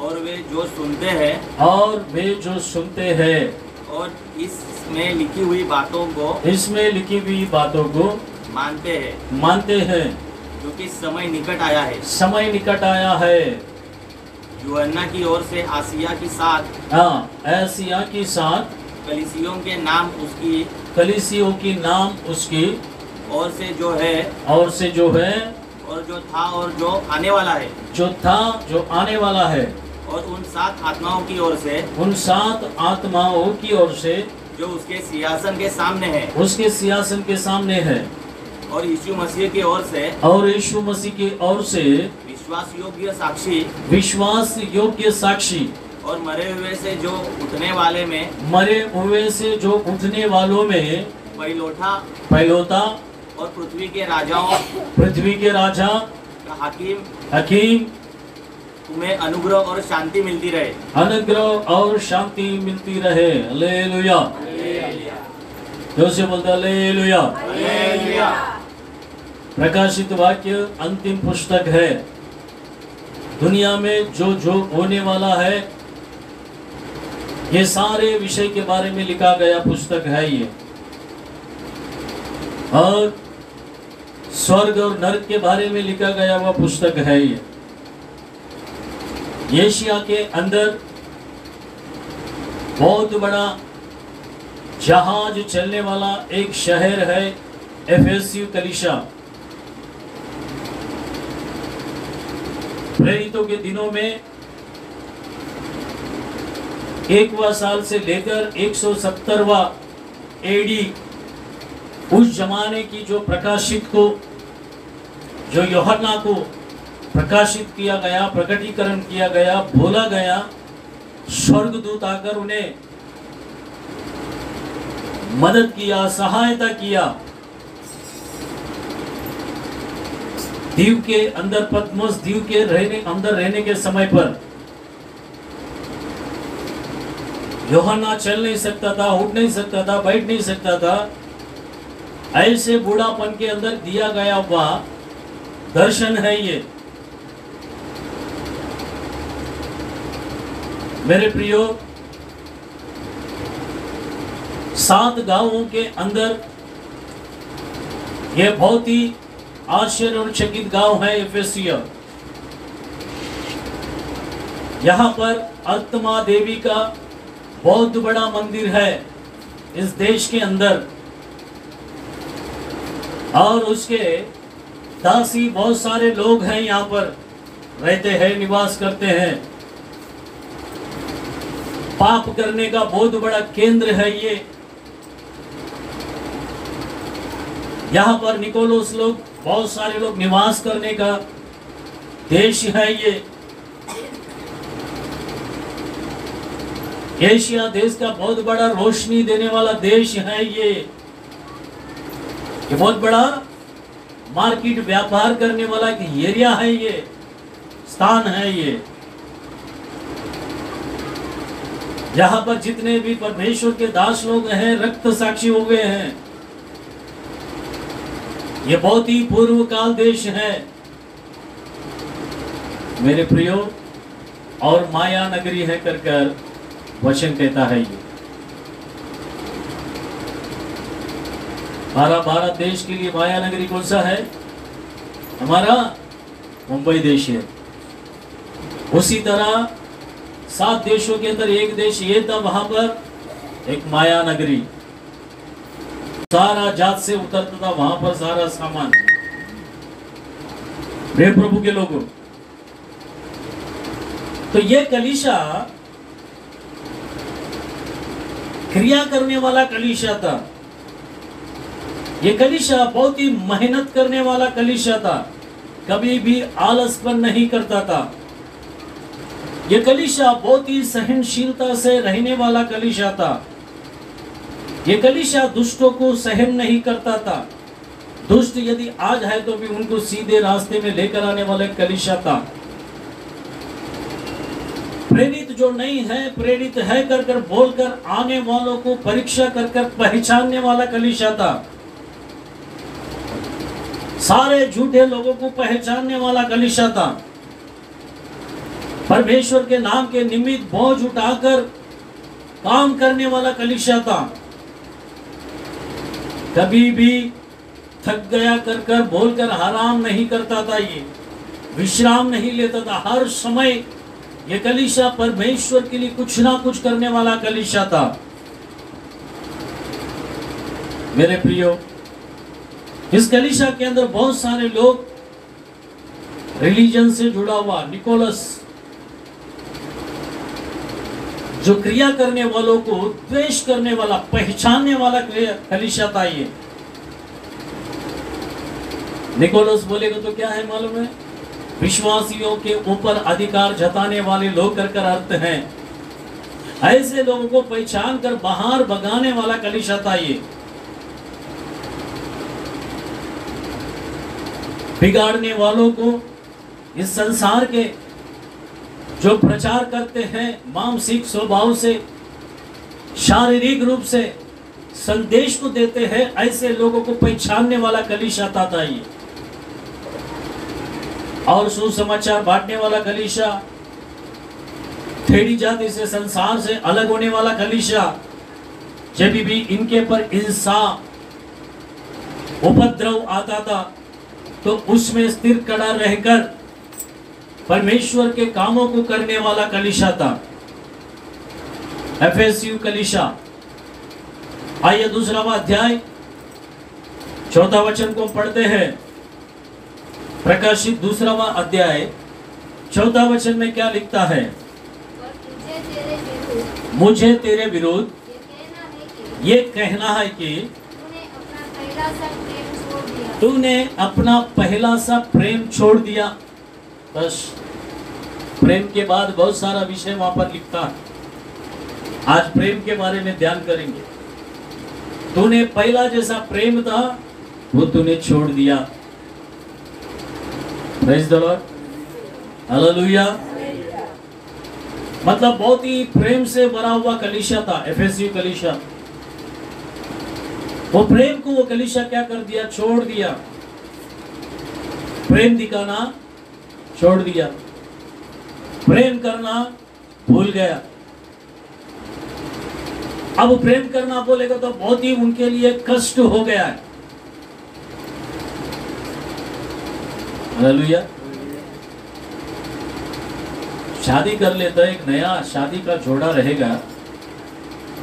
और वे जो सुनते हैं और इसमें लिखी हुई बातों को मानते हैं क्योंकि समय निकट आया है। यूहन्ना की ओर से आसिया की 7 कलीसियों के नाम उसकी और से जो है और जो था और जो आने वाला है और उन 7 आत्माओं की ओर से जो उसके सिंहासन के सामने है और यीशु मसीह की ओर से विश्वास योग्य साक्षी और मरे हुए से जो उठने वालों में पहिलोता और पृथ्वी के राजा हकीम तुम्हें अनुग्रह और शांति मिलती रहे। हालेलुया। जोर बोलता हालेलुया। प्रकाशित वाक्य अंतिम पुस्तक है। दुनिया में जो होने वाला है ये सारे विषय के बारे में लिखा गया पुस्तक है ये, और स्वर्ग और नरक के बारे में लिखा गया हुआ पुस्तक है ये। एशिया के अंदर बहुत बड़ा जहाज चलने वाला एक शहर है एफेसु कलीसिया। प्रेरितों के दिनों में 1वां साल से लेकर 170वां एडी उस जमाने की जो यूहन्ना को प्रकाशित किया गया, प्रकटीकरण किया गया, बोला गया, स्वर्गदूत आकर उन्हें मदद किया, सहायता किया। द्वीप के अंदर, पतमोस द्वीप के अंदर रहने के समय पर यूहन्ना चल नहीं सकता था, उठ नहीं सकता था, बैठ नहीं सकता था। ऐसे बूढ़ापन के अंदर दिया गया हुआ दर्शन है ये। मेरे प्रियो, 7 गांवों के अंदर यह बहुत ही आश्चर्यचकित गांव है एफेसिया। यहाँ पर अर्तमा देवी का बहुत बड़ा मंदिर है इस देश के अंदर, और उसके दासी बहुत सारे लोग हैं, यहाँ पर रहते हैं, निवास करते हैं। पाप करने का बहुत बड़ा केंद्र है ये। यहाँ पर निकोलोस लोग, बहुत सारे लोग निवास करने का देश है ये। एशिया देश का बहुत बड़ा रोशनी देने वाला देश है ये बहुत बड़ा मार्केट, व्यापार करने वाला एक एरिया है ये, स्थान है ये। यहाँ पर जितने भी परमेश्वर के दास लोग हैं, रक्त साक्षी हो गए हैं। ये बहुत ही पूर्व काल देश है मेरे प्रियो, और माया नगरी है कर वचन कहता है ये। हमारा भारत देश के लिए माया नगरी कौन सा है? हमारा मुंबई देश है। उसी तरह 7 देशों के अंदर एक देश ये था, वहां पर एक माया नगरी, सारा जात से उतरता था वहां पर सारा सामान। प्रिय प्रभु के लोगों, तो ये कलीसिया क्रिया करने वाला कलीसिया था। ये कलीसिया बहुत ही मेहनत करने वाला कलीसिया था, कभी भी आलसपन नहीं करता था। ये कलीसिया बहुत ही सहनशीलता से रहने वाला कलीसिया था। ये कलीसिया दुष्टों को सहन नहीं करता था। दुष्ट यदि आ जाए तो भी उनको सीधे रास्ते में लेकर आने वाला कलीसिया था। प्रेरित जो नहीं है, प्रेरित है कर बोलकर आने वालों को परीक्षा कर पहचानने वाला कलीसिया था। सारे झूठे लोगों को पहचानने वाला कलीसिया था। परमेश्वर के नाम के निमित्त बोझ उठाकर काम करने वाला कलीसिया था। कभी भी थक गया कर कर बोलकर आराम नहीं करता था, ये विश्राम नहीं लेता था। हर समय ये कलीसिया परमेश्वर के लिए कुछ ना कुछ करने वाला कलीसिया था। मेरे प्रियो, इस कलीसिया के अंदर बहुत सारे लोग रिलीजन से जुड़ा हुआ, निकोलस जो क्रिया करने वालों को द्वेष करने वाला, पहचानने वाला कलीसिया था ये। निकोलस बोलेगा तो क्या है मालूम है? विश्वासियों के ऊपर अधिकार जताने वाले लोग कर अर्थ हैं। ऐसे लोगों को पहचान कर बाहर भगाने वाला कलीसिया था ये। बिगाड़ने वालों को, इस संसार के जो प्रचार करते हैं मानसिक स्वभाव से, शारीरिक रूप से संदेश को देते हैं, ऐसे लोगों को पहचानने वाला कलीसिया था ये। और सुसमाचार बांटने वाला कलीसिया, टेढ़ी जाति से, संसार से अलग होने वाला कलीसिया, जब भी इनके पर हिंसा, उपद्रव आता था तो उसमें स्थिर खड़ा रहकर परमेश्वर के कामों को करने वाला कलीसिया था एफेसियु कलीसिया। आइए दूसरा अध्याय 4 वचन को पढ़ते हैं। प्रकाशित 2 अध्याय 4 वचन में क्या लिखता है? मुझे तेरे विरुद्ध ये कहना है कि तूने अपना पहला सा प्रेम छोड़ दिया। बस प्रेम के बाद बहुत सारा विषय वहां पर लिखता है। आज प्रेम के बारे में ध्यान करेंगे। तूने पहला जैसा प्रेम था वो तूने छोड़ दिया। Praise the Lord, hallelujah. मतलब बहुत ही प्रेम से भरा हुआ कलीसिया था एफेसियु कलीसिया। वो प्रेम को वो कलीसिया क्या कर दिया? छोड़ दिया। प्रेम दिखाना छोड़ दिया, प्रेम करना भूल गया। अब प्रेम करना बोलेगा तो बहुत ही उनके लिए कष्ट हो गया है। हालेलुया। शादी कर लेता है, एक नया शादी का जोड़ा रहेगा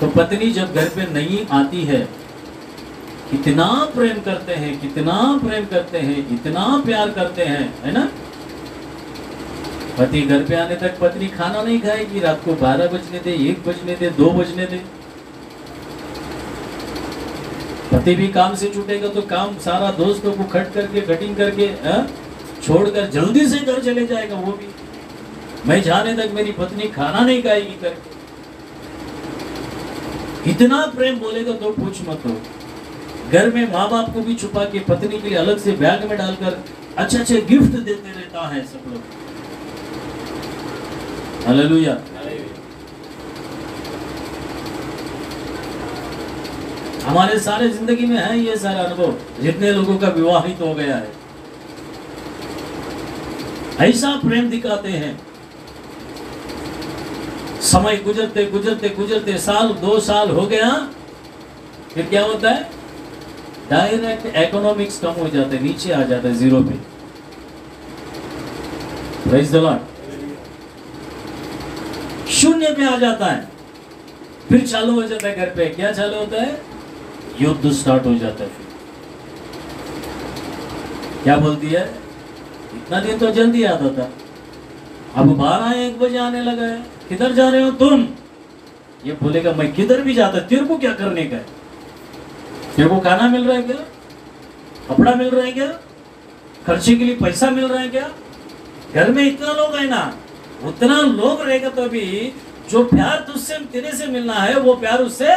तो पत्नी जब घर पे नहीं आती है, कितना प्रेम करते हैं, कितना प्रेम करते हैं, इतना प्यार करते हैं, है ना? पति घर पे आने तक पत्नी खाना नहीं खाएगी। रात को 12 बजने दे, 1 बजने दे, 2 बजने दे। पति भी काम से छूटेगा तो काम सारा दोस्तों को खट करके, कटिंग करके छोड़कर जल्दी से घर चले जाएगा। वो भी मैं जाने तक मेरी पत्नी खाना नहीं खाएगी करके। इतना प्रेम बोलेगा तो पूछ मत हो। घर में माँ बाप को भी छुपा के पत्नी के लिए अलग से बैग में डालकर अच्छे अच्छे गिफ्ट देते रहता है सब लोग। हालेलुया। हमारे सारे जिंदगी में है ये सारा अनुभव, जितने लोगों का विवाहित हो गया है। ऐसा प्रेम दिखाते हैं। समय गुजरते गुजरते गुजरते साल 2 साल हो गया, फिर क्या होता है? डायरेक्ट इकोनॉमिक्स कम हो जाता है, नीचे आ जाता है, 0 पे। Praise the Lord. शून्य पे आ जाता है। फिर चालू हो जाता है घर पे। क्या चालू होता है? युद्ध स्टार्ट हो जाता है। फिर क्या बोलती है? इतना दिन तो जल्दी आता था, अब 12-1 बजे आने लगा है। किधर जा रहे हो तुम? ये बोलेगा मैं किधर भी जाता, तेरे को क्या करने का है? तेरे को खाना मिल रहा है क्या? कपड़ा मिल रहा है क्या? खर्चे के लिए पैसा मिल रहा है क्या? घर में इतना लोग है ना, उतना लोग रहेगा तो भी जो प्यार तुझसे तेरे से मिलना है वो प्यार उससे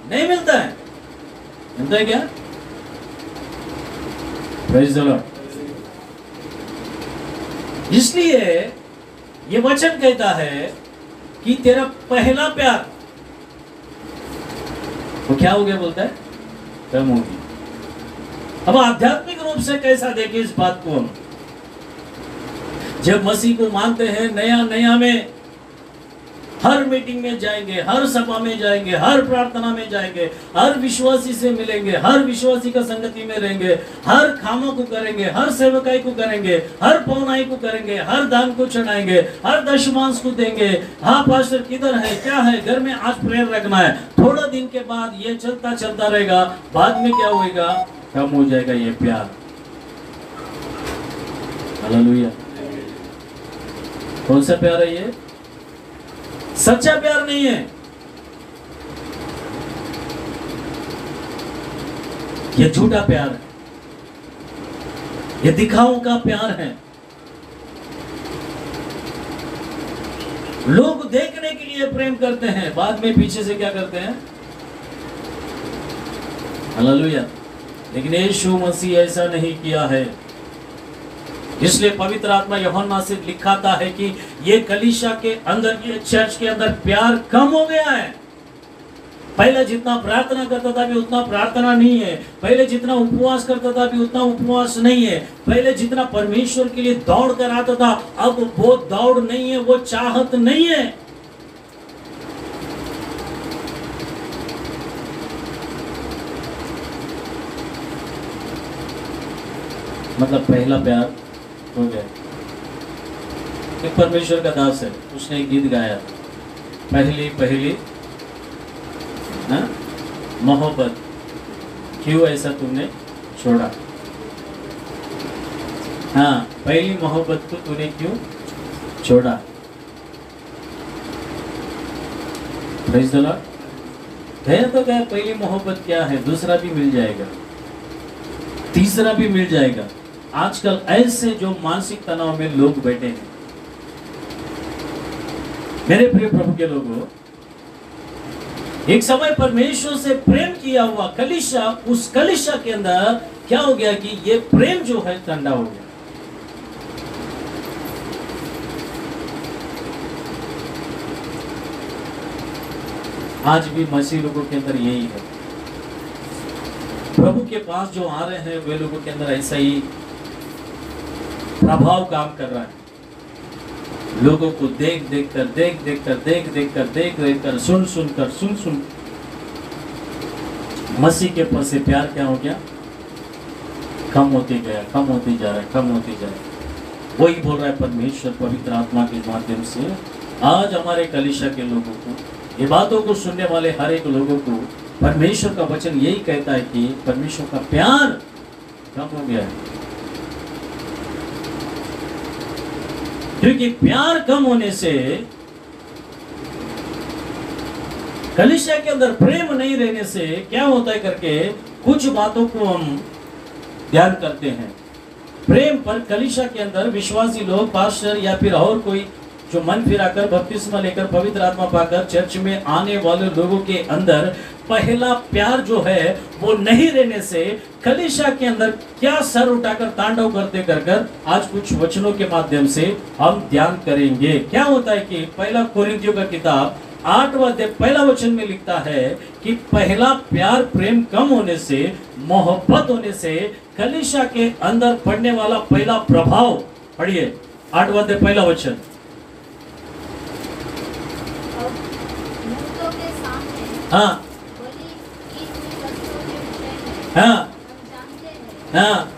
नहीं मिलता है। मिलता है क्या? Praise the Lord. इसलिए ये वचन कहता है कि तेरा पहला प्यार वो क्या हो गया? बोलता है कम होगी। अब आध्यात्मिक रूप से कैसा देखें इस बात को हम? जब मसीह को मानते हैं, नया नया में हर मीटिंग में जाएंगे, हर सभा में जाएंगे, हर प्रार्थना में जाएंगे, हर विश्वासी से मिलेंगे, हर विश्वासी का संगति में रहेंगे, हर कामों को करेंगे, हर सेवकाई को करेंगे, हर पौनाई को करेंगे, हर दान को चढ़ाएंगे, हर दशमांश को देंगे। हाँ पास्टर किधर है, क्या है, घर में आज प्रेयर रखना है। थोड़ा दिन के बाद ये चलता चलता रहेगा, बाद में क्या होगा, कम हो जाएगा ये प्यार। हालेलुया। कौन सा प्यार है ये? सच्चा प्यार नहीं है, ये झूठा प्यार है, ये दिखाओ का प्यार है। लोग देखने के लिए प्रेम करते हैं, बाद में पीछे से क्या करते हैं? हालेलुया। लेकिन यीशु मसीह ऐसा नहीं किया है। इसलिए पवित्र आत्मा यूहन्ना से लिखाता है कि ये कलीसिया के अंदर, ये चर्च के अंदर प्यार कम हो गया है। पहले जितना प्रार्थना करता था भी उतना प्रार्थना नहीं है, पहले जितना उपवास करता था भी उतना उपवास नहीं है, पहले जितना परमेश्वर के लिए दौड़ कर आता था अब वो दौड़ नहीं है, वो चाहत नहीं है। मतलब पहला प्यार हो गया। एक परमेश्वर का दास है, उसने एक गीत गाया, पहली पहली मोहब्बत क्यों ऐसा तुमने छोड़ा। हाँ, पहली मोहब्बत को तूने क्यों छोड़ा। Praise the Lord. गया तो गया, पहली मोहब्बत क्या है, दूसरा भी मिल जाएगा, तीसरा भी मिल जाएगा। आजकल ऐसे जो मानसिक तनाव में लोग बैठे हैं, मेरे प्रिय प्रभु के लोगों, एक समय परमेश्वर से प्रेम किया हुआ कलीसिया, उस कलीसिया के अंदर क्या हो गया कि ये प्रेम जो है ठंडा हो गया। आज भी मसीह लोगों के अंदर यही है। प्रभु के पास जो आ रहे हैं वे लोगों के अंदर ऐसा ही प्रभाव काम कर रहा है। लोगों को देख देख कर, सुन कर मसीह के पास से प्यार क्या हो गया, कम होते गया, कम होते जा रहा है। वही बोल रहा है परमेश्वर पवित्र आत्मा के माध्यम से आज हमारे कलीसिया के लोगों को, ये बातों को सुनने वाले हर एक लोगों को परमेश्वर का वचन यही कहता है कि परमेश्वर का प्यार कम हो गया है। क्योंकि प्यार कम होने से, कलीसिया के अंदर प्रेम नहीं रहने से क्या होता है करके कुछ बातों को हम ध्यान करते हैं। प्रेम पर कलीसिया के अंदर विश्वासी लोग, पास्टर या फिर और कोई जो मन फिराकर बपतिस्मा लेकर पवित्र आत्मा पाकर चर्च में आने वाले लोगों के अंदर पहला प्यार जो है वो नहीं रहने से कलीसिया के अंदर क्या सर उठाकर तांडव करते कर आज कुछ वचनों के माध्यम से हम ध्यान करेंगे। क्या होता है कि पहला कोरिन्थियों का किताब 8वां अध्याय पहला वचन में लिखता है कि पहला प्यार प्रेम कम होने से, मोहब्बत होने से कलीसिया के अंदर पड़ने वाला पहला प्रभाव, पढ़िए 8वां अध्याय पहला वचन। हाँ हाँ हाँ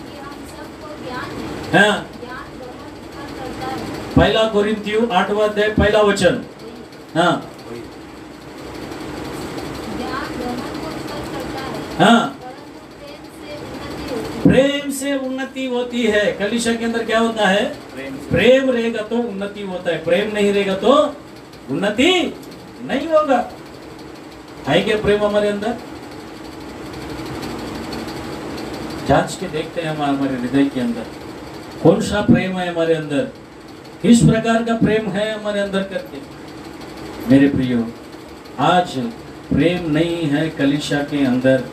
हाँ, पहला कोरिन्थियों 8वां अध्याय पहला वचन। हाँ हाँ, प्रेम से उन्नति होती है। कलीसिया के अंदर क्या होता है, प्रेम रहेगा तो उन्नति होता है, प्रेम नहीं रहेगा तो उन्नति नहीं होगा। है क्या प्रेम हमारे अंदर? जांच के देखते हैं हमारे हृदय के अंदर कौन सा प्रेम है हमारे अंदर, किस प्रकार का प्रेम है हमारे अंदर करके। मेरे प्रियो, आज प्रेम नहीं है कलीसिया के अंदर।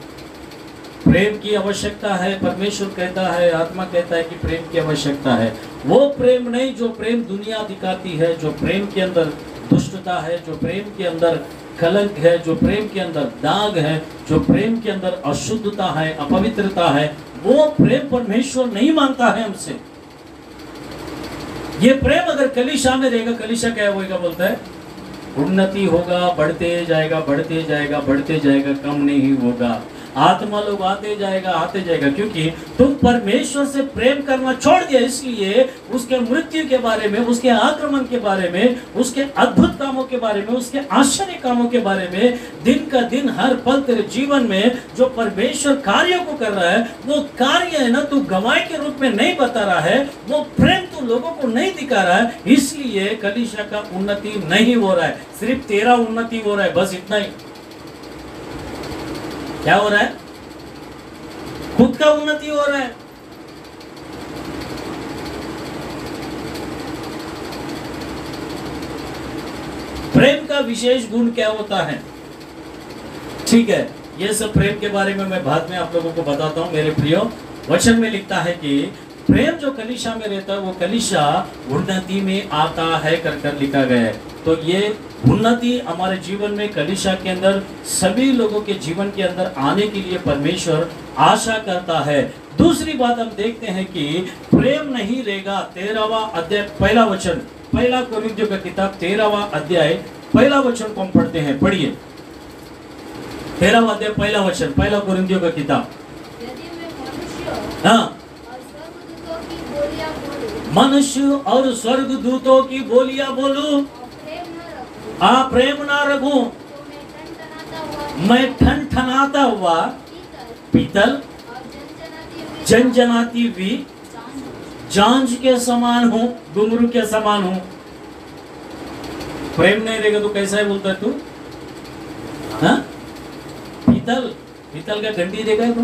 प्रेम की आवश्यकता है, परमेश्वर कहता है, आत्मा कहता है कि प्रेम की आवश्यकता है। वो प्रेम नहीं जो प्रेम दुनिया दिखाती है, जो प्रेम के अंदर दुष्टता है, जो प्रेम के अंदर कलंक है, जो प्रेम के अंदर दाग है, जो प्रेम के अंदर अशुद्धता है, अपवित्रता है, वो प्रेम परमेश्वर नहीं मांगता है हमसे। ये प्रेम अगर कलीसिया में रहेगा, कलीसिया क्या होगा बोलता है, उन्नति होगा, बढ़ते जाएगा, बढ़ते जाएगा, बढ़ते जाएगा, कम नहीं होगा। आत्मा लोग आते जाएगा, आते जाएगा, क्योंकि तुम परमेश्वर से प्रेम करना छोड़ दिया। इसलिए उसके मृत्यु के बारे में, उसके आक्रमण के बारे में, उसके अद्भुत कामों के बारे में, उसके आश्चर्य कामों के बारे में दिन का दिन हर पल तेरे जीवन में जो परमेश्वर कार्यों को कर रहा है, वो कार्य है ना, तू गवाही के रूप में नहीं बता रहा है, वो प्रेम तू लोगों को नहीं दिखा रहा है। इसलिए कलीसिया का उन्नति नहीं हो रहा है, सिर्फ तेरा उन्नति हो रहा है, बस इतना ही। क्या हो रहा है? खुद का उन्नति हो रहा है। प्रेम का विशेष गुण क्या होता है? ठीक है, ये सब प्रेम के बारे में मैं बाद में आप लोगों को बताता हूं। मेरे प्रियो, वचन में लिखता है कि प्रेम जो कलीसिया में रहता है, वो कलीसिया उन्नति में आता है कर लिखा गया है। तो ये उन्नति हमारे जीवन में, कलीसिया के अंदर, सभी लोगों के जीवन के अंदर आने के लिए परमेश्वर आशा करता है। दूसरी बात हम देखते हैं कि प्रेम नहीं रहेगा। 13वां अध्याय पहला वचन, पहला कोरिन्थियों का किताब 13वां अध्याय पहला वचन को हम पढ़ते हैं। पढ़िए 13वां अध्याय पहला वचन, पहला कोरिन्थियों का किताब। हाँ, मनुष्य और स्वर्गदूतों की बोलियां बोलूं, प्रेम ना रखूं, मैं ठनठनाता हुआ पीतल, जनजनाती हुई झांझ के समान हूं, घुंघरू के समान हूं। प्रेम नहीं रहेगा तो कैसा है बोलता है तू? हाँ, पीतल, पीतल का घंटी देखा है तू?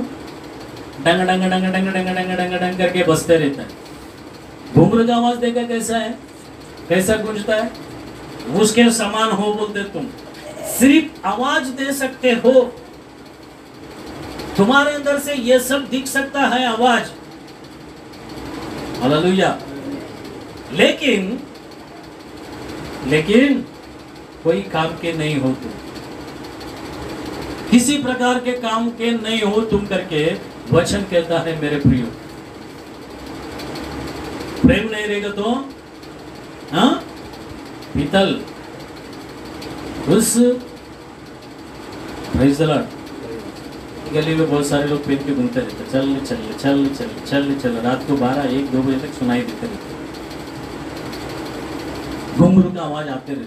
डंग डंग डंग डंग डंग डंग डंग डंग करके बजते रहता है। घुंघरू का आवाज देखा कैसा है, कैसा गूंजता है? उसके समान हो बोलते तुम। सिर्फ आवाज दे सकते हो, तुम्हारे अंदर से ये सब दिख सकता है, आवाज, हालेलुया। लेकिन कोई काम के नहीं हो तुम, किसी प्रकार के काम के नहीं हो तुम करके वचन कहता है। मेरे प्रियो, प्रेम नहीं रहेगा तो हाँ, पीतल, उस गली में बहुत सारे लोग पहन के घूमते रहते, चल चल चल चल चल चल, रात को 12-1-2 बजे तक सुनाई देते रहते, घुंघरू का आवाज आते रहते।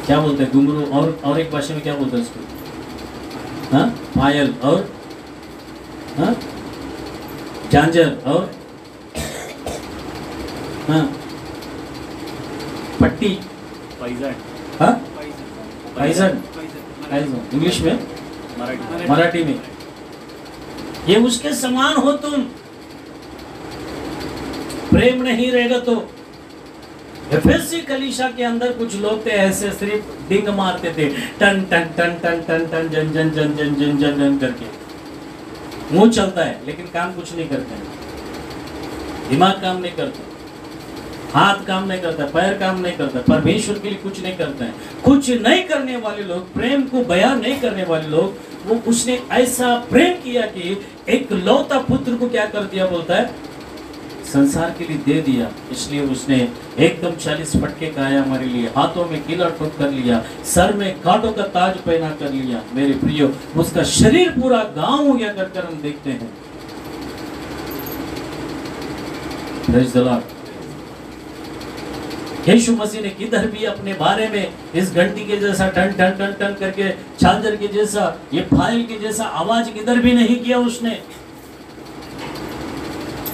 क्या बोलते हैं घुंघरू? और एक भाषा में क्या बोलते हैं उसको? हाँ, पायल, और हाँ, झांझर, और हाँ, पट्टी, पैजन, हाँ, पैजन, इंग्लिश में, मराठी में, ये उसके समान हो तुम। प्रेम नहीं रहेगा तो। एफएससी कलीसिया के अंदर कुछ लोग थे ऐसे, सिर्फ डिंग मारते थे, टन टन टन टन टन टन जन जन जन जन जन जन जन करके। मुंह चलता है लेकिन काम कुछ नहीं करते हैं, दिमाग काम नहीं करता, हाथ काम नहीं करता, पैर काम नहीं करता, परमेश्वर के लिए कुछ नहीं करते हैं। कुछ नहीं करने वाले लोग, प्रेम को बयान नहीं करने वाले लोग, वो उसने ऐसा प्रेम किया कि एक लौता पुत्र को क्या कर दिया बोलता है, संसार के लिए दे दिया। इसलिए उसने एकदम 40 फटके खाया हमारे लिए, हाथों में कीला ठोक कर लिया, सर में कांटों का ताज पहना कर लिया। मेरे प्रियो, उसका शरीर पूरा गांव हो गया कर हम देखते हैं। Praise the lord. यीशु मसीह ने किधर भी अपने बारे में इस घंटी के जैसा टन टन टन टन करके, झांझर के जैसा, ये फाइल के जैसा आवाज किधर भी नहीं किया उसने।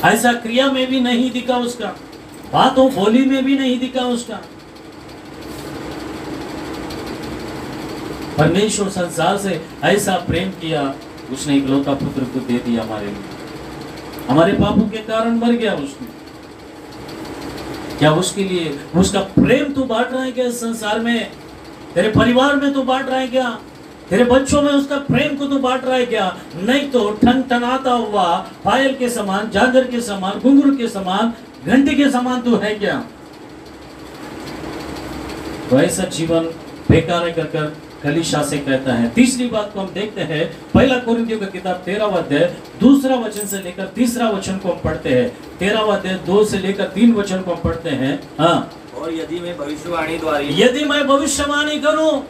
ऐसा क्रिया में भी नहीं दिखा उसका, बातों बोली में भी नहीं दिखा उसका। परमेश्वर संसार से ऐसा प्रेम किया, उसने इकलौता पुत्र को दे दिया हमारे लिए। हमारे पापों के कारण मर गया उसने। क्या उसके लिए उसका प्रेम तू बांट रहा है क्या इस संसार में? तेरे परिवार में तू बांट रहा है क्या? तेरे बच्चों में उसका प्रेम को तू बांट रहा है क्या? नहीं तो ठनठनाता हुआ पायल के समान, झांझर के समान, घुंघरू के समान, घंटी के समान तू है क्या? तो ऐसा जीवन बेकार कर कलीसिया से कहता है। तीसरी बात को हम देखते हैं, पहला कोरिन्थियों का किताब 13वां अध्याय 2 वचन से लेकर 3 वचन को हम पढ़ते हैं। 13वां अध्याय 2 से लेकर 3 वचन को हम पढ़ते हैं। हाँ, और यदि मैं भविष्यवाणी द्वारा यदि मैं भविष्यवाणी करूं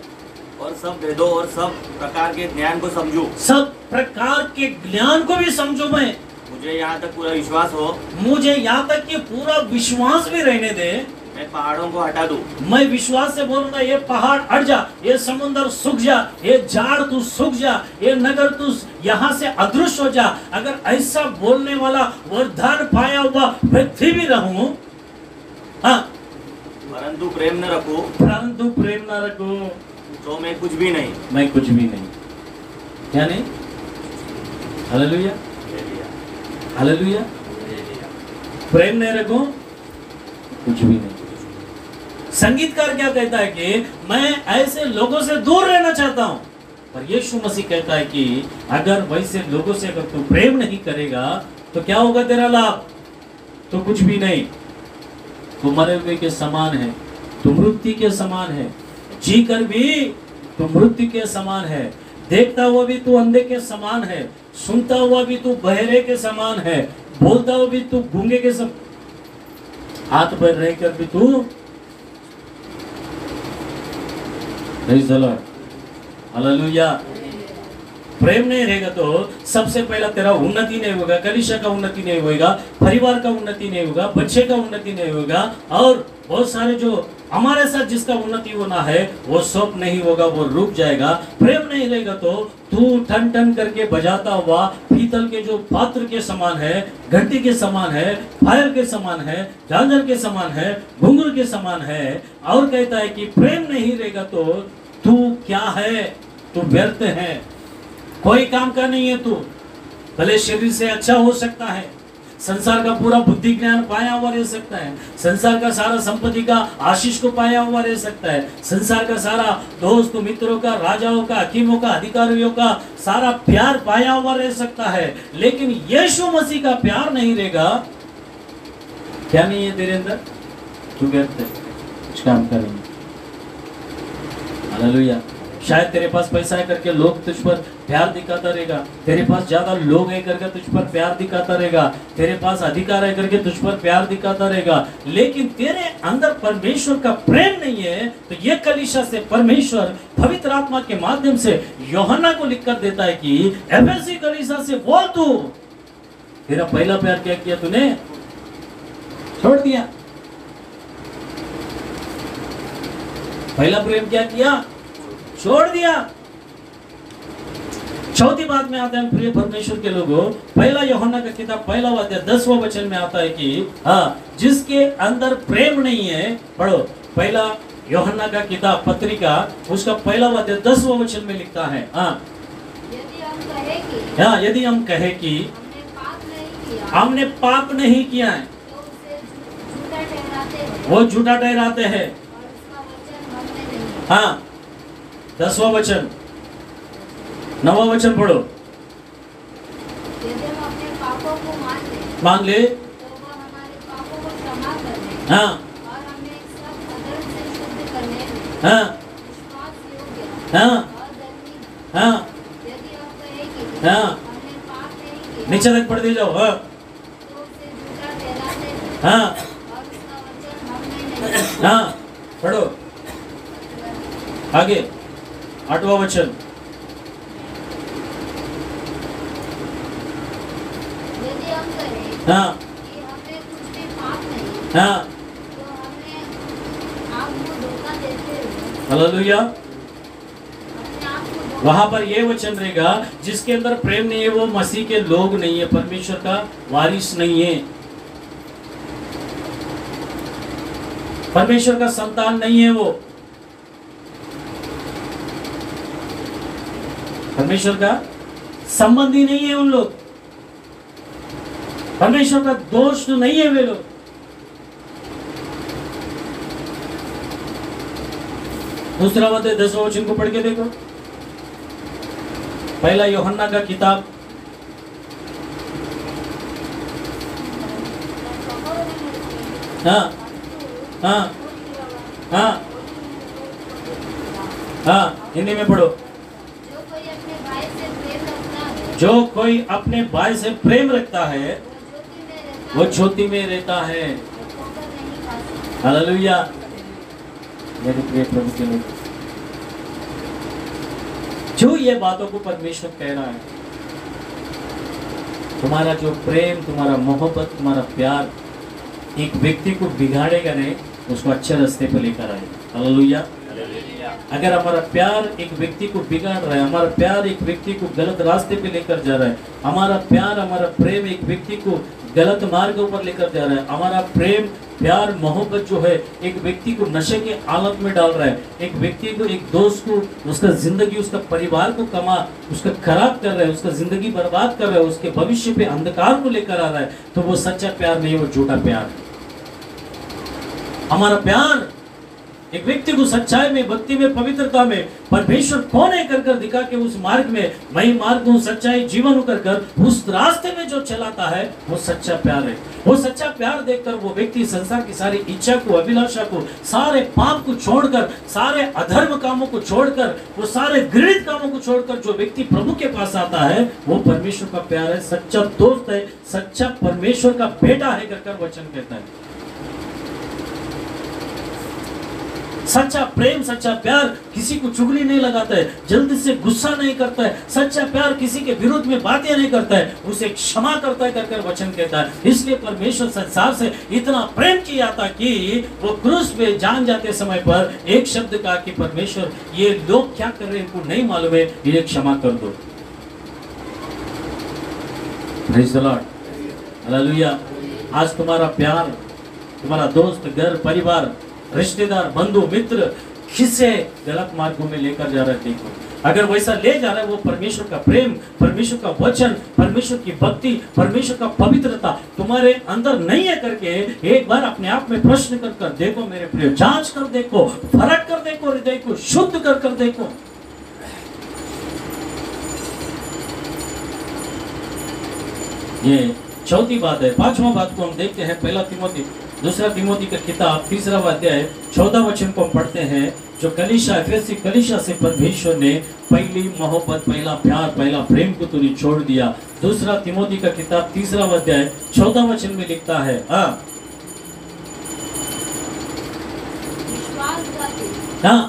और सब वेदों और सब प्रकार के ज्ञान को समझूं, सब प्रकार के ज्ञान को भी समझूं, मुझे यहाँ तक पूरा विश्वास हो, मुझे यहाँ तक कि पूरा विश्वास भी रहने दे, मैं पहाड़ों को हटा दूं, मैं विश्वास से बोलूंगा ये पहाड़ हट जा, ये समुद्र सूख जा, ये झाड़ तू सूख जा, ये नगर तू यहाँ से अदृश्य हो जा। अगर ऐसा बोलने वाला वरदान पाया हुआ व्यक्ति भी रहूं, हाँ, परंतु प्रेम न रखूं, परंतु प्रेम न रखूं, तो मैं कुछ भी नहीं। मैं कुछ भी नहीं। क्या नहीं? Hallelujah, hallelujah. प्रेम नहीं रखूं, कुछ भी नहीं। संगीतकार क्या कहता है कि मैं ऐसे लोगों से दूर रहना चाहता हूं, पर यीशु मसीह कहता है कि अगर वैसे लोगों से अगर तू प्रेम नहीं करेगा तो क्या होगा तेरा लाभ? तो कुछ भी नहीं। तू मरे हुए के समान है, तू मृत्यु के समान है, जी कर भी तू मृत्यु के समान है, देखता हुआ भी तू अंधे के समान है, सुनता हुआ भी तू बहरे के समान है, बोलता हुआ भी तू गूंगे के समान, हाथ पर रहकर भी तू हालेलुया। प्रेम नहीं रहेगा तो सबसे पहला तेरा उन्नति नहीं होगा, कलीसिया का उन्नति नहीं होगा, परिवार का उन्नति नहीं होगा, बच्चे का उन्नति नहीं होगा, और बहुत सारे जो हमारे साथ जिसका उन्नति होना है वो सब नहीं होगा, वो रुक जाएगा। प्रेम नहीं रहेगा तो तू ठन ठन करके बजाता हुआ पीतल के जो पात्र के समान है, घंटी के समान है, फायर के समान है, झांझर के समान है, घुंघरू के समान है। और कहता है कि प्रेम नहीं रहेगा तो तू क्या है? तू व्यर्थ है, कोई काम का नहीं है। तू भले शरीर से अच्छा हो सकता है, संसार का पूरा बुद्धि ज्ञान पाया हुआ रह सकता है, संसार का सारा संपत्ति का आशीष को पाया हुआ रह सकता है, संसार का सारा दोस्त मित्रों का, राजाओं का, हकीमों का, अधिकारियों का सारा प्यार पाया हुआ रह सकता है, लेकिन यीशु मसीह का प्यार नहीं रहेगा, क्या नहीं है तेरे अंदर? तू व्यर्थ है, कुछ काम करेंगे। हालेलुया। शायद तेरे पास पैसा है करके लोग तुझ पर प्यार दिखाता रहेगा, तेरे पास ज्यादा लोग है करके तुझ पर प्यार दिखाता रहेगा, तेरे पास अधिकार है करके तुझ पर प्यार दिखाता रहेगा, लेकिन तेरे अंदर परमेश्वर का प्रेम नहीं है। तो ये कलीसिया से परमेश्वर पवित्र आत्मा के माध्यम से यूहन्ना को लिखकर देता है कि एफएससी कलीसिया से बोल, तू तेरा पहला प्यार क्या किया? तूने छोड़ दिया। पहला प्रेम क्या किया? छोड़ दिया। चौथी बात में आता है प्रिय परमेश्वर के लोगों, पहला यूहन्ना का किताब 1 अध्याय 10वां वचन में आता है कि हाँ, जिसके अंदर प्रेम नहीं है, पढ़ो पहला यूहन्ना का किताब पत्रिका उसका 1 अध्याय 10वां वचन में लिखता है, हाँ, यदि हम कहे कि हमने पाप नहीं किया है, वो झूठा ठहराते हैं। हाँ, 10वां वचन, 9वां वचन पढ़ो। यदि हम अपने पापों को मान ले तो वो हमारे पापों को क्षमा करने हाँ, और हमें सब अधर्म से शुद्ध करने में हाँ, विश्वास योग्य हाँ, और धर्मी। हाँ, यदि हम कहें कि हाँ, हमने पाप नहीं किया, नीचे तक पढ़ दे जाओ। हाँ, तो उसे झूठा ठहराते हैं हाँ, और उसका वचन हम में नहीं। हाँ, पढ़ो आगे 8वां वचन। यदि हम कहें हाँ, कि हमें कुछ भी पाप नहीं, हाँ, तो हमें आपको धोखा देते हुए हालेलुया। अपने आप को धोखा वहां पर ये वचन रहेगा, जिसके अंदर प्रेम नहीं है वो मसीह के लोग नहीं है, परमेश्वर का वारिस नहीं है, परमेश्वर का संतान नहीं है, वो परमेश्वर का संबंधी नहीं है। उन लोग परमेश्वर का दोस्त नहीं है वे लोग। दूसरा अध्याय 10वां वचन को पढ़ के देखो, पहला यूहन्ना का किताब हाँ, हाँ, हाँ, हाँ, हिंदी में पढ़ो। जो कोई अपने भाई से प्रेम रखता है जो कोई अपने भाई से प्रेम रखता है वो ज्योति में रहता वो ज्योति में रहता है। और ठोकर नहीं खा सकता। हालेलुया। मेरे प्रिय प्रभु के लोग, जो ये बातों को परमेश्वर कह रहा है, तुम्हारा जो प्रेम, तुम्हारा मोहब्बत, तुम्हारा प्यार एक व्यक्ति को बिगाड़ेगा नहीं, उसको अच्छे रास्ते पर लेकर आएगा। हालेलुया। अगर हमारा प्यार एक व्यक्ति को बिगाड़ रहा है, हमारा प्यार एक व्यक्ति को गलत रास्ते पे लेकर जा रहा है, हमारा प्यार, हमारा प्रेम एक व्यक्ति को गलत मार्गों पर लेकर जा रहा है, हमारा प्रेम, प्यार, मोहब्बत जो है एक व्यक्ति को नशे के हालत में डाल रहा है, एक व्यक्ति को, एक दोस्त को, उसका जिंदगी, उसका परिवार को उसका खराब कर रहा है, उसका जिंदगी बर्बाद कर रहा है, उसके भविष्य पे अंधकार को लेकर आ रहा है, तो वो सच्चा प्यार नहीं, वो झूठा प्यार है। हमारा प्यार एक व्यक्ति को सच्चाई में, भक्ति में, पवित्रता में परमेश्वर कौन है कर कर दिखा के उस मार्ग में, मैं मार्ग हूँ, सच्चाई जीवन कर कर उस रास्ते में जो चलाता है, वो सच्चा प्यार है। वो सच्चा प्यार देखकर वो व्यक्ति संसार की सारी इच्छा को, अभिलाषा को, सारे पाप को छोड़कर, सारे अधर्म कामों को छोड़कर, वो सारे घृणित कामों को छोड़कर जो व्यक्ति प्रभु के पास आता है, वो परमेश्वर का प्यार है, सच्चा दोस्त है, सच्चा परमेश्वर का बेटा है कर कर वचन कहता है। सच्चा प्रेम, सच्चा प्यार किसी को चुगली नहीं लगाता है, जल्दी से गुस्सा नहीं करता है, सच्चा प्यार किसी के विरोध में बातें नहीं करता है, उसे क्षमा करता है कर कर वचन कहता है। इसलिए परमेश्वर संसार से इतना प्रेम किया था कि वो क्रूस पे जान जाते समय पर एक शब्द कहा कि परमेश्वर, ये लोग क्या कर रहे हैं इनको नहीं मालूम है, इन्हें क्षमा कर दो। Praise the Lord. हालेलुया। आज तुम्हारा प्यार, तुम्हारा दोस्त, घर परिवार, रिश्तेदार, बंधु, मित्र किसे गलत मार्गों में लेकर जा रहे थे, अगर वैसा ले जा रहा है, वो परमेश्वर का प्रेम, परमेश्वर का वचन, परमेश्वर की भक्ति, परमेश्वर का पवित्रता तुम्हारे अंदर नहीं है करके एक बार अपने आप में प्रश्न कर कर देखो मेरे प्रिय, जांच कर देखो, फरक कर देखो, हृदय को शुद्ध कर कर देखो। ये चौथी बात है। पांचवा बात को हम देखते हैं, पहला तिमोथी, दूसरा तिमोथी का किताब 3 अध्याय 14 वचन को हम पढ़ते हैं। जो कलीसिया, एफेसी कलीसिया से परमेश्वर ने पहली मोहब्बत, पहला प्यार, पहला प्रेम को तूने छोड़ दिया। दूसरा तिमोथी का किताब 3 अध्याय 14 वचन में लिखता है, विश्वासघाती, हाँ,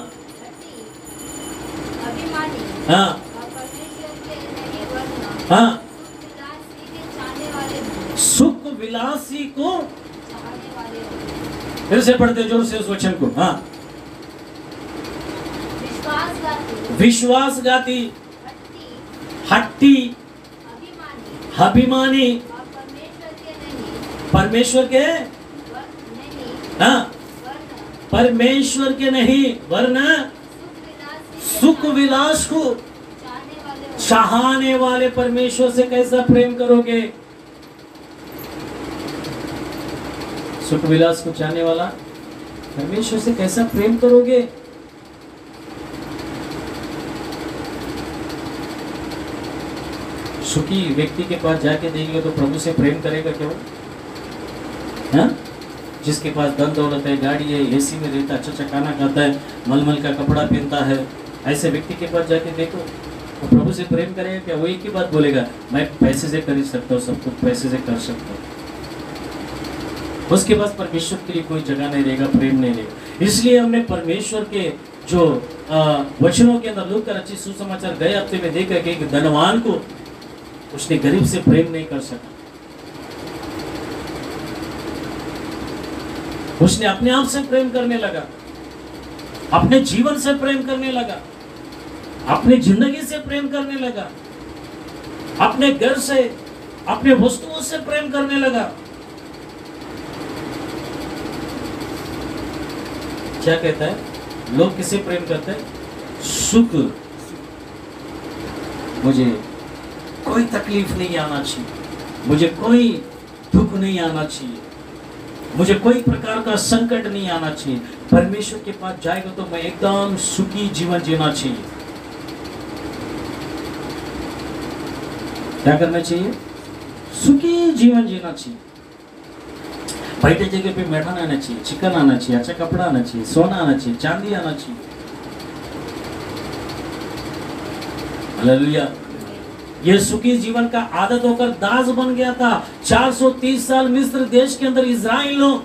अभिमानी, हाँ, और परमेश्वर के नहीं वरना हाँ, सुख विलासी के चाहने वाले हों। सुख विलासी को, चाहने वाले हों। फिर से पढ़ते जोर से उस वचन को, हाँ, विश्वासघाती, विश्वासघाती, हट्टी, हट्टी, अभिमानी, अभिमानी, और परमेश्वर के नहीं परमेश्वर के, नहीं हाँ, वरना परमेश्वर के नहीं वरना सुख विलास को चाहने वाले हों। चाहने वाले परमेश्वर से कैसा प्रेम करोगे? सुख विलास को चाहने वाला परमेश्वर से कैसा प्रेम करोगे? सुखी व्यक्ति के पास जाके देंगे तो प्रभु से प्रेम करेगा क्यों? हाँ? जिसके पास धन दौलत है, गाड़ी है, एसी में रहता है, अच्छा खाना खाता है, मलमल का कपड़ा पहनता है, ऐसे व्यक्ति के पास जाके देखो तो प्रभु से प्रेम करेगा क्या? वो एक ही बात बोलेगा, मैं पैसे से कर सकता हूँ, सब कुछ पैसे से कर सकता हूँ। उसके पास परमेश्वर के लिए कोई जगह नहीं रहेगा, प्रेम नहीं रहेगा। इसलिए हमने परमेश्वर के जो वचनों के अंदर लूका का रचित सुसमाचार गए हफ्ते में देखा कि एक धनवान को उसने गरीब से प्रेम नहीं कर सका। उसने अपने आप से प्रेम करने लगा, अपने जीवन से प्रेम करने लगा, अपनी जिंदगी से प्रेम करने लगा, अपने घर से, अपने वस्तुओं से प्रेम करने लगा। क्या कहता है? लोग किसे प्रेम करते हैं? सुख। मुझे कोई तकलीफ नहीं आना चाहिए, मुझे कोई दुख नहीं आना चाहिए, मुझे कोई प्रकार का संकट नहीं आना चाहिए। परमेश्वर के पास जाएगा तो मैं एकदम सुखी जीवन जीना चाहिए। क्या करना चाहिए? सुखी जीवन जीना चाहिए। बैठे जगह पे बैठा आना चाहिए, चिकन आना चाहिए, अच्छा कपड़ा आना चाहिए, सोना आना चाहिए, चांदी आना चाहिए। हालेलुया। ये सुखी जीवन का आदत होकर दास बन गया था। 430 साल मिस्र देश के अंदर इजराइल लोग,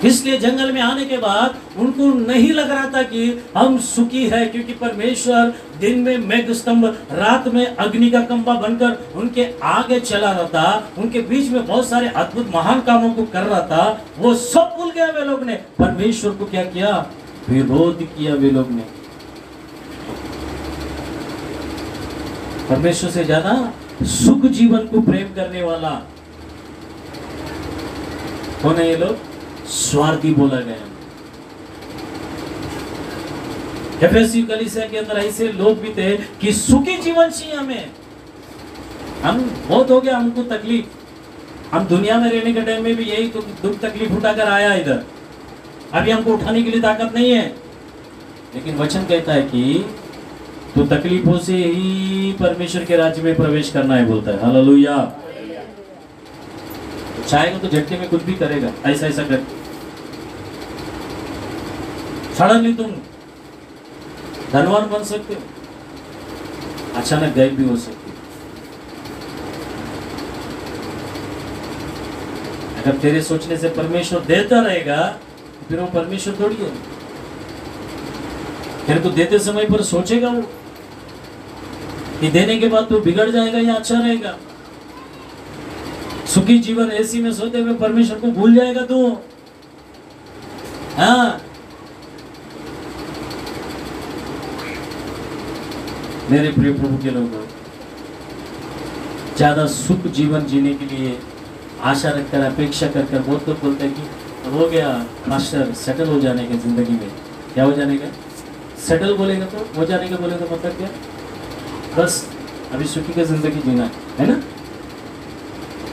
इसलिए जंगल में आने के बाद उनको नहीं लग रहा था कि हम सुखी है, क्योंकि परमेश्वर दिन में मेघ स्तंभ, रात में अग्नि का खंभा बनकर उनके आगे चला रहा था, उनके बीच में बहुत सारे अद्भुत महान कामों को कर रहा था। वो सब भूल गया वे लोग ने। परमेश्वर को क्या किया? विरोध किया वे लोग ने। परमेश्वर से ज्यादा सुख जीवन को प्रेम करने वाला कौन है? ये लोग स्वार्थी बोला गया। एफएससी कलीसिया के अंदर ऐसे लोग भी थे कि सुखी जीवन चाहिए हमें। हम बहुत हो गया हमको तकलीफ, हम दुनिया में रहने के टाइम में भी यही तो दुख तकलीफ उठाकर आया इधर। अभी हमको उठाने के लिए ताकत नहीं है, लेकिन वचन कहता है कि तो तकलीफों से ही परमेश्वर के राज्य में प्रवेश करना है, बोलता है। हालेलुया। चाहेगा तो झटके में कुछ भी करेगा, ऐसा ऐसा कर। सडनली तुम धनवान बन सकते हो, अचानक गायब भी हो सकते हो। अगर तेरे सोचने से परमेश्वर देता रहेगा, फिर वो परमेश्वर थोड़ी है। फिर तो देते समय पर सोचेगा वो कि देने के बाद तो बिगड़ जाएगा या अच्छा रहेगा। सुखी जीवन एसी में सोते हुए परमेश्वर को भूल जाएगा तू। हाँ, मेरे प्रिय प्रभु के लोगों, ज्यादा सुख जीवन जीने के लिए आशा रखकर, अपेक्षा कर बहुत लोग बोलते हैं कि हो गया मास्टर, सेटल हो जाने का जिंदगी में। क्या हो जाने का? सेटल बोलेगा तो हो जाने का, बोलेगा तो मतलब क्या? बस अभी सुखी का जिंदगी जीना है ना,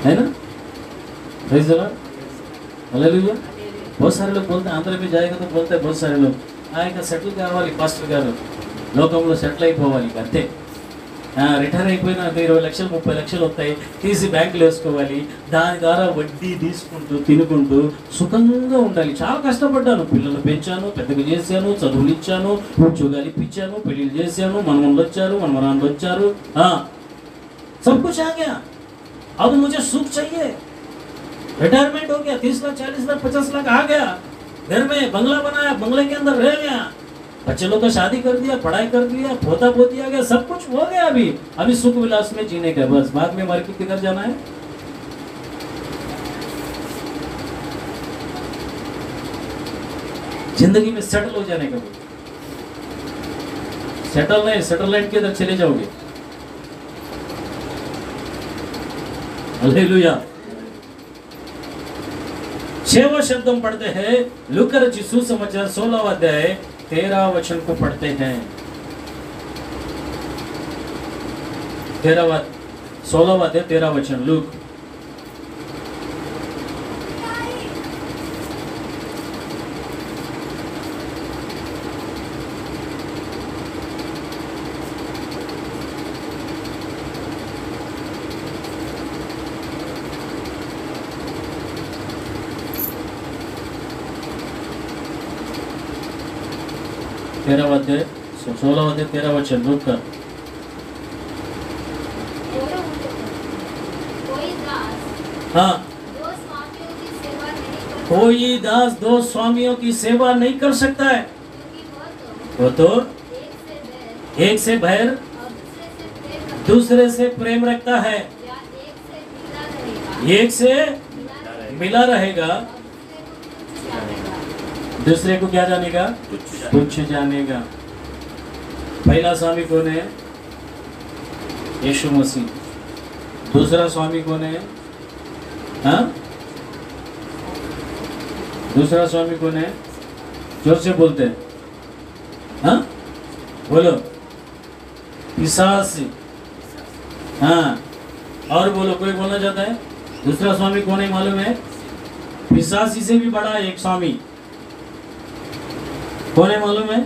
है ना? Praise the Lord. हालेलुया। बहुत सारे लोग बोलते हैं, आंध्र में जाएगा तो बोलते हैं बहुत सारे लोग, आएगा सेटल కావాలి పాస్టర్ గారు, లోకంలో సెటిల్ అయిపోవాలి అంతే, రిటైర్ అయిపోయినా 20 లక్షలు 30 లక్షలు వస్తాయి, తీసి బ్యాంకులో వేసుకోవాలి, దాని ద్వారా వడ్డీ తీసుకుంటూ తినుకుంటూ సుఖంగా ఉండాలి. చాలా కష్టపడ్డాను, పిల్లలు పెంచాను, పెద్దగా చేశాను, చదువులు ఇచ్చాను, ఉద్యోగాలు ఇప్పించాను, పెళ్లిళ్ళు చేశాను, మనవళ్ళు వచ్చారు, మనవరాళ్ళు వచ్చారు, सब कुछ आ गया। अब मुझे सुख चाहिए। रिटायरमेंट हो गया, 30 लाख 40 लाख 50 लाख आ गया, घर में बंगला बनाया, बंगले के अंदर रह गया, बच्चे लोग का शादी कर दिया, पढ़ाई कर दिया, पोता पोती आ गया, सब कुछ हो गया। अभी सुख विलास में जीने का, बस बाद में मर के किधर जाना है? जिंदगी में सेटल हो जाने का। सेटल नहीं, सेटलमेंट के अंदर चले जाओगे। हालेलुया। 6वां शब्द हम पढ़ते हैं, लूका रचित सुसमाचार 16वां अध्याय 13 वचन को पढ़ते हैं। 16वां अध्याय 13 वचन, लूक। तेरह अध्याय 16वां अध्याय 13 वचन, लूक का। हाँ, कोई दास दो स्वामियों की सेवा नहीं कर सकता है। वो तो एक से बैर, दूसरे से प्रेम रखता है, एक से मिला रहेगा, दूसरे को क्या जानेगा? तुच्छ जानेगा। पहला स्वामी कौन है? यीशु मसीह। दूसरा स्वामी कौन है? हाँ, दूसरा स्वामी कौन है? जोर से बोलते हैं, हाँ बोलो। पिशाच। हाँ, और बोलो, कोई बोलना चाहता है? दूसरा स्वामी कौन है मालूम है? पिशाच से भी बड़ा एक स्वामी कौन है मालूम है?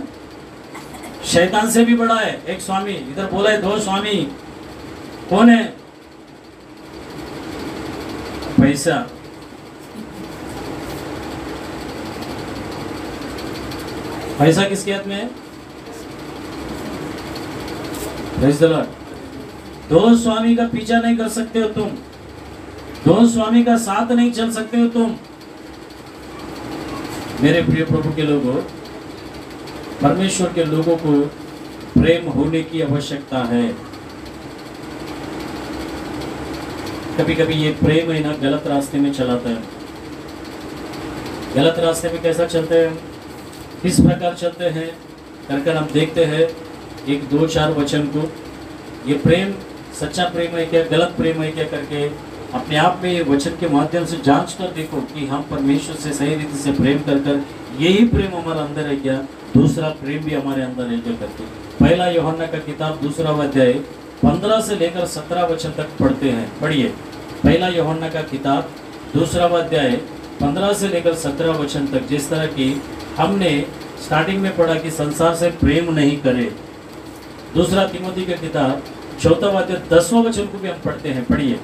शैतान से भी बड़ा है एक स्वामी। इधर बोला है 2 स्वामी। कौन है? पैसा। पैसा किसके हाथ में है? Praise the Lord. दो स्वामी का पीछा नहीं कर सकते हो तुम, दो स्वामी का साथ नहीं चल सकते हो तुम। मेरे प्रिय प्रभु के लोगों, परमेश्वर के लोगों को प्रेम होने की आवश्यकता है। कभी कभी ये प्रेम है ना गलत रास्ते में चलाता है। गलत रास्ते में कैसा चलते हैं, किस प्रकार चलते हैं कर हम देखते हैं एक दो चार वचन को। ये प्रेम सच्चा प्रेम है क्या, गलत प्रेम है क्या करके अपने आप में ये वचन के माध्यम से जांच कर देखो कि हम परमेश्वर से सही रीति से प्रेम कर यही प्रेम हमारे अंदर है क्या, दूसरा प्रेम भी हमारे अंदर है क्या करके। पहला यूहन्ना का किताब 2 अध्याय 15 से लेकर 17 वचन तक पढ़ते हैं। पढ़िए, पहला यूहन्ना का किताब 2 अध्याय 15 से लेकर 17 वचन तक। जिस तरह की हमने स्टार्टिंग में पढ़ा कि संसार से प्रेम नहीं करे। दूसरा तीमोथी का किताब 4 अध्याय 10वां वचन को भी हम पढ़ते हैं। पढ़िए,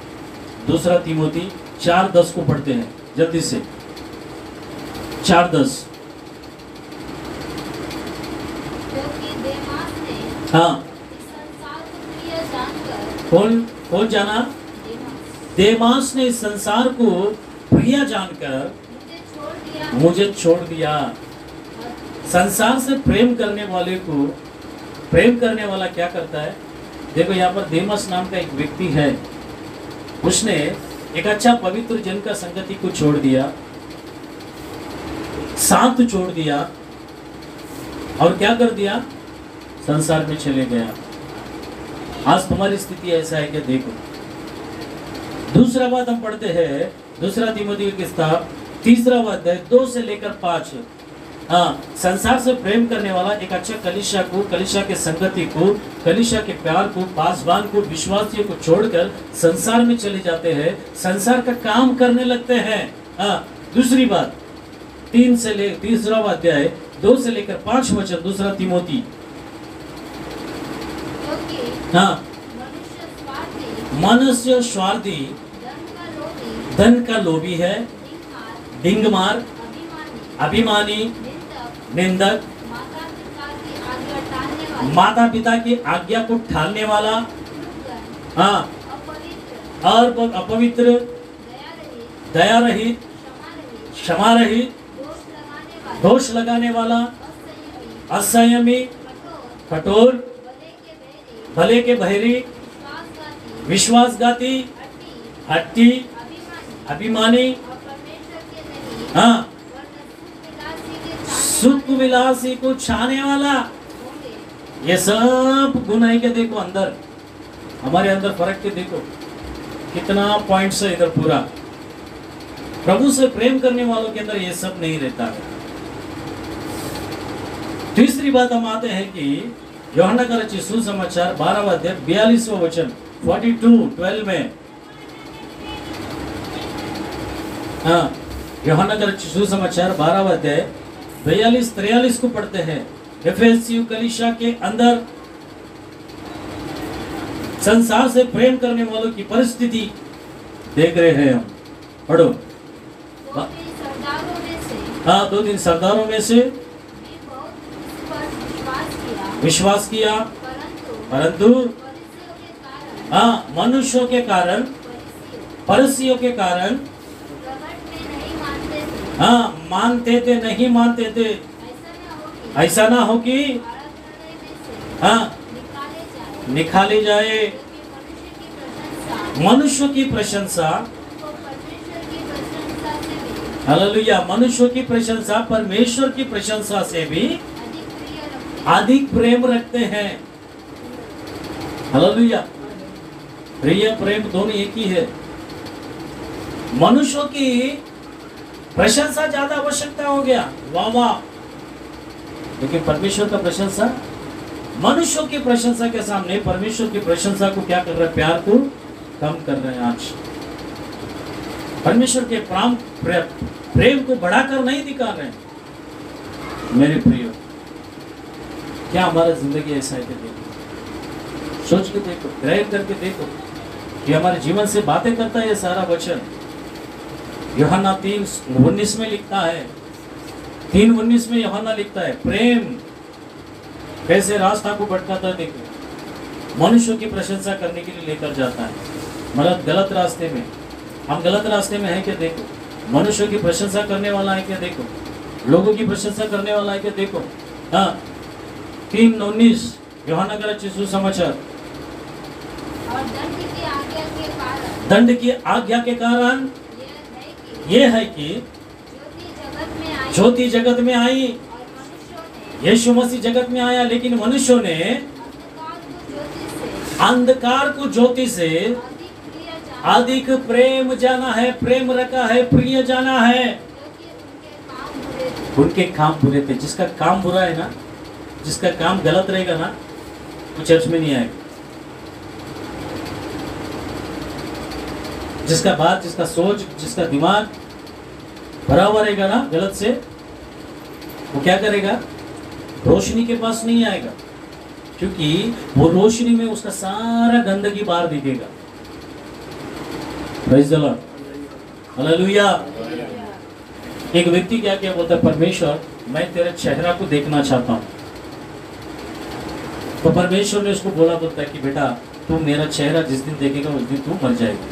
2 तीमोथी 4:10 को पढ़ते हैं जल्दी से। 4:10। क्योंकि देमास ने हाँ, इस संसार को प्रिय जानकर, कौन जाना? देमास देमास ने इस संसार को प्रिय जानकर मुझे छोड़ दिया। संसार से प्रेम करने वाले को प्रेम करने वाला क्या करता है? देखो यहाँ पर देमास नाम का एक व्यक्ति है, उसने एक अच्छा पवित्र जन का संगति को छोड़ दिया, साथ छोड़ दिया और क्या कर दिया? संसार में चले गया। आज तुम्हारी स्थिति ऐसा है कि देखो। दूसरा बात हम पढ़ते हैं 2 तीमोथी की किताब 3 अध्याय 2 से लेकर 5। हाँ, संसार से प्रेम करने वाला एक अच्छा कलीसिया को, कलीसिया के संगति को, कलीसिया के प्यार को, पासवान को, विश्वासियों को छोड़कर संसार में चले जाते हैं, संसार का काम करने लगते हैं। हाँ, दूसरी बात 3 अध्याय 2 से लेकर 5 वचन 2 तीमोथी। क्योंकि हाँ, मनुष्य स्वार्थी, धन का लोभी है, डिंगमार, अभिमानी, निंदक, माता पिता की आज्ञा को टालने वाला, हाँ, और अपवित्र, दया रहित, क्षमा रहित, दोष लगाने वाला, असंयमी, कठोर, भले के बहरी, विश्वासघाती, हट्टी, अभिमानी, हाँ, सुख विलासी को छाने वाला। ये सब गुण है के देखो अंदर, हमारे अंदर फर्क के देखो कितना पॉइंट्स है इधर पूरा। प्रभु से प्रेम करने वालों के अंदर ये सब नहीं रहता है। तीसरी बात हम आते हैं कि यूहन्ना का रचित सुसमाचार 12 अध्याय 42वां वचन 42:12 में। हाँ, यूहन्ना का रचित सुसमाचार 12 अध्याय 42-43 को पढ़ते हैं। एफेसियों कलीसिया के अंदर संसार से प्रेम करने वालों की परिस्थिति देख रहे हैं हम। पढ़ो। हाँ, 2-3 सरदारों में से विश्वास किया, परंतु हाँ, मनुष्यों के कारण, फरिसियों के कारण, हाँ, मानते थे नहीं मानते थे। ऐसा ना हो कि हाँ, निकाले जाए। मनुष्य की प्रशंसा, हालेलुया, मनुष्य की प्रशंसा परमेश्वर की प्रशंसा से भी अधिक प्रेम रखते हैं। हालेलुया, प्रिय प्रेम दोनों एक ही है। मनुष्यों की प्रशंसा ज्यादा आवश्यकता हो गया, वाह वाह, लेकिन परमेश्वर का प्रशंसा, मनुष्यों की प्रशंसा के सामने परमेश्वर की प्रशंसा को क्या कर रहे हैं? प्यार को कम कर रहे हैं। आज परमेश्वर के प्रेम को बढ़ाकर नहीं दिखा रहे हैं। मेरे प्रियो, क्या हमारा जिंदगी ऐसा है? देखो, सोच के देखो, ग्रहण करके देखो कि हमारे जीवन से बातें करता है ये सारा वचन। यूहन्ना 3:19 में लिखता है, 3:19 में यूहन्ना लिखता है, प्रेम कैसे रास्ता को भटकाता है। देखो, मनुष्यों की प्रशंसा करने के लिए लेकर जाता है, मतलब गलत रास्ते में। हम गलत रास्ते में हैं क्या? देखो, मनुष्यों की प्रशंसा करने वाला है क्या? देखो, लोगों की प्रशंसा करने वाला है क्या? देखो। हाँ, 3:19 यूहन्ना का रचित सुसमाचार। और दंड की आज्ञा के कारण दंड की आज्ञा के कारण यह है कि ये है कि ज्योति जगत में आई ज्योति जगत में आई। और मनुष्यों ने यीशु मसीह जगत में आया, लेकिन मनुष्यों ने अंधकार को ज्योति से अंधकार को ज्योति से अधिक अधिक प्रिय जाना, प्रेम जाना है, प्रेम रखा है, प्रिय जाना है। क्योंकि उनके काम उनके काम बुरे थे। बुरे थे। जिसका काम बुरा है ना, जिसका काम गलत रहेगा ना, वो चर्च में नहीं आएगा। जिसका बात, जिसका सोच, जिसका दिमाग भरा हुआ रहेगा ना गलत से, वो क्या करेगा? रोशनी के पास नहीं आएगा, क्योंकि वो रोशनी में उसका सारा गंदगी बाहर दिखेगा। Praise the Lord, hallelujah. एक व्यक्ति क्या क्या बोलता है? परमेश्वर, मैं तेरे चेहरा को देखना चाहता हूँ। तो परमेश्वर ने उसको बोला, बोलता है कि बेटा, तू मेरा चेहरा जिस दिन देखेगा उस दिन तू मर जाएगा,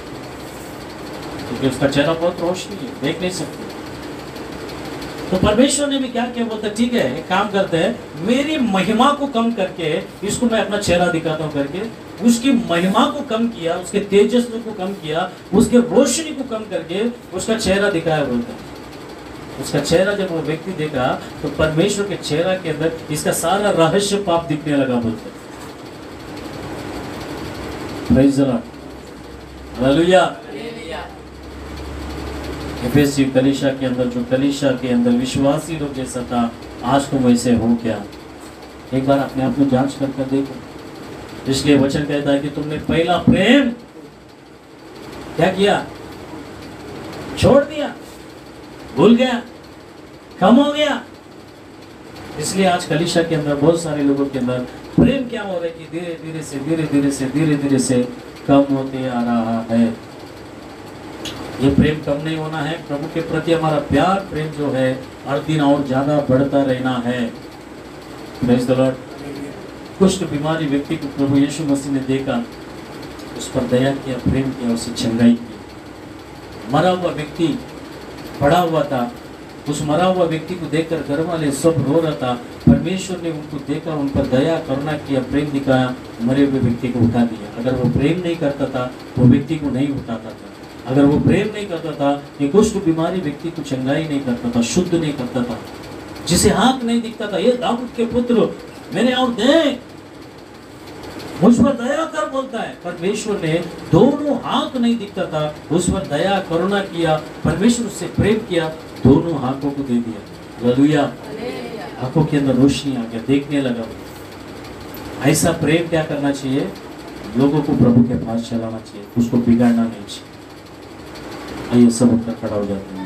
क्योंकि उसका चेहरा बहुत रोशनी है, देख नहीं सकते। तो परमेश्वर ने भी क्या क्या बोलता है? ठीक है, एक काम करते हैं, मेरी महिमा को कम करके इसको मैं अपना चेहरा दिखाता हूँ करके उसकी महिमा को कम किया, उसके तेजस्वी को कम किया, उसके रोशनी को कम करके उसका चेहरा दिखाया। बोलता है उसका चेहरा जब वो व्यक्ति देखा तो परमेश्वर के चेहरा के अंदर इसका सारा रहस्य पाप दिखने लगा। बोलते प्रेज़ द लॉर्ड, हालेलुया। एफेसी कलीसिया के अंदर, जो कलीसिया के अंदर विश्वासी लोग जैसा था, आज तुम वैसे हो क्या? एक बार अपने आप में जांच कर देखो। इसलिए वचन कहता है कि तुमने पहला प्रेम क्या किया? छोड़ दिया, भूल गया, कम हो गया। इसलिए आज कलीसिया के अंदर बहुत सारे लोगों के अंदर प्रेम क्या हो रहा है कि धीरे धीरे से कम होते आ रहा है। ये प्रेम कम नहीं होना है। प्रभु के प्रति हमारा प्यार, प्रेम जो है, हर दिन और ज्यादा बढ़ता रहना है। Praise the Lord. कुष्ठ बीमारी व्यक्ति को प्रभु यीशु मसीह ने देखा, उस पर दया किया, प्रेम किया, उसे चंगाई की। मरा हुआ व्यक्ति पड़ा हुआ था, उस मरा हुआ व्यक्ति को देखकर घर वाले सब रो रहा था। परमेश्वर ने उनको देखा, उन पर दया करुणा किया, प्रेम दिखाया, मरे हुए व्यक्ति को उठा दिया। अगर वो प्रेम नहीं करता था, वो व्यक्ति को नहीं उठाता था। अगर वो प्रेम नहीं करता था, ये कुष्ठ बीमारी व्यक्ति को चंगाई नहीं करता था, शुद्ध नहीं करता था, जिसे आंख नहीं दिखता था, ये दाऊद के पुत्र मैंने और देख, मुझ पर दया कर बोलता है। परमेश्वर ने दोनों आंख नहीं दिखता था, उस पर दया करुणा किया, परमेश्वर उससे प्रेम किया, दोनों आंखों को दे दिया। हालेलुया। आंखों के अंदर रोशनी आ गया, देखने लगा। ऐसा प्रेम क्या करना चाहिए? लोगों को प्रभु के पास चलाना चाहिए, उसको बिगाड़ना नहीं चाहिए। आइए सब उठकर खड़ा हो जाते हैं।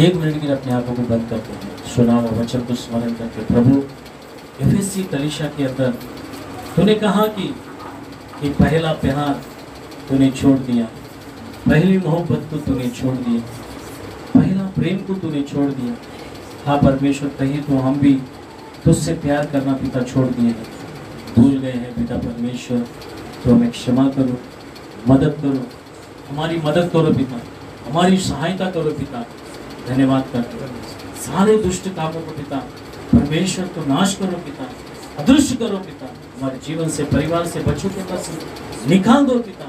एक मिनट के लिए अपने आंखों को बंद करते हैं, सुना हुआ वचन को स्मरण करके। प्रभु, एफेसी कलीसिया के अंदर तूने कहा कि पहला प्यार तूने छोड़ दिया, पहली मोहब्बत को तूने छोड़ दिया, पहला प्रेम को तूने छोड़ दिया। हाँ परमेश्वर, कहीं तो हम भी तुझसे प्यार करना पिता छोड़ दिए हैं, भूल गए हैं पिता परमेश्वर। तो हमें क्षमा करो, मदद करो, हमारी मदद करो पिता, हमारी सहायता करो पिता। धन्यवाद करते सारे दुष्ट कामों को पिता परमेश्वर को नाश करो पिता, अदृश्य करो पिता, हमारे जीवन से, परिवार से, बच्चों के पास निकाल दो पिता।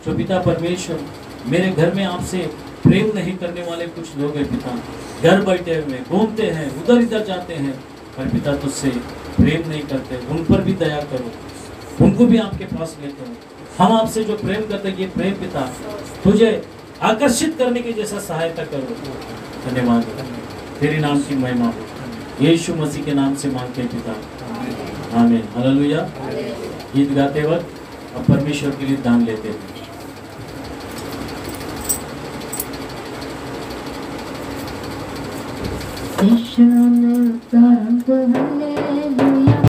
जो पिता परमेश्वर मेरे घर में आपसे प्रेम नहीं करने वाले कुछ लोग हैं पिता, घर बैठे हुए घूमते हैं, उधर इधर जाते हैं, पर पिता तुझसे प्रेम नहीं करते, उन पर भी दया करो, उनको भी आपके पास लेकर आओ। हम आपसे जो प्रेम करते हैं, ये प्रेम पिता तुझे आकर्षित करने की जैसा सहायता करो। धन्यवाद, तेरे नाम की महिमा हो, यीशु मसीह के नाम से मांगते हैं पिता, आमीन। हालेलुया। गीत गाते वक्त अब परमेश्वर के लिए दान लेते हैं। यीशु ने उद्धार को हमने